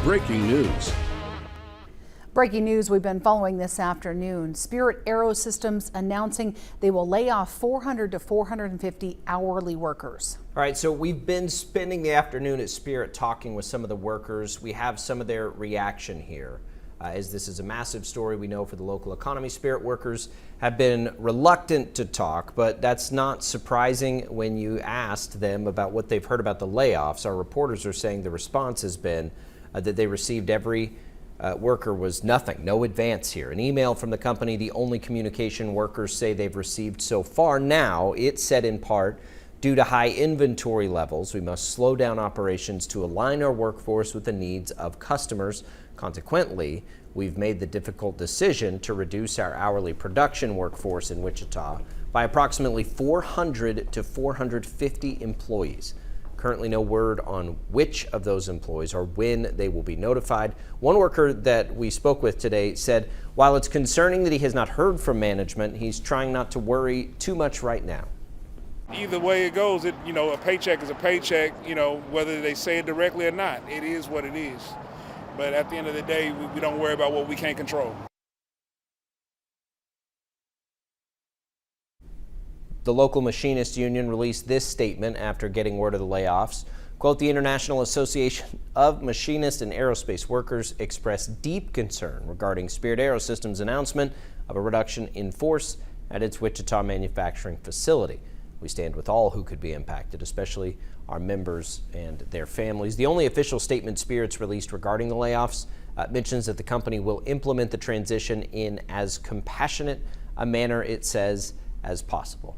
Breaking news. Breaking news we've been following this afternoon. Spirit AeroSystems announcing they will lay off 400 to 450 hourly workers. All right, so we've been spending the afternoon at Spirit talking with some of the workers. We have some of their reaction here. As this is a massive story, we know for the local economy, Spirit workers have been reluctant to talk, but that's not surprising when you asked them about what they've heard about the layoffs. Our reporters are saying the response has been that they received every worker was nothing, no advance here. An email from the company, the only communication workers say they've received so far. Now, it said in part, due to high inventory levels, we must slow down operations to align our workforce with the needs of customers. Consequently, we've made the difficult decision to reduce our hourly production workforce in Wichita by approximately 400 to 450 employees. Currently no word on which of those employees or when they will be notified. One worker that we spoke with today said, while it's concerning that he has not heard from management, he's trying not to worry too much right now. Either way it goes, a paycheck is a paycheck, whether they say it directly or not. It is what it is. But at the end of the day, we don't worry about what we can't control. The local machinists union released this statement after getting word of the layoffs. Quote, the International Association of Machinists and Aerospace Workers expressed deep concern regarding Spirit AeroSystems' announcement of a reduction in force at its Wichita manufacturing facility. We stand with all who could be impacted, especially our members and their families. The only official statement Spirit's released regarding the layoffs mentions that the company will implement the transition in as compassionate a manner, it says, as possible.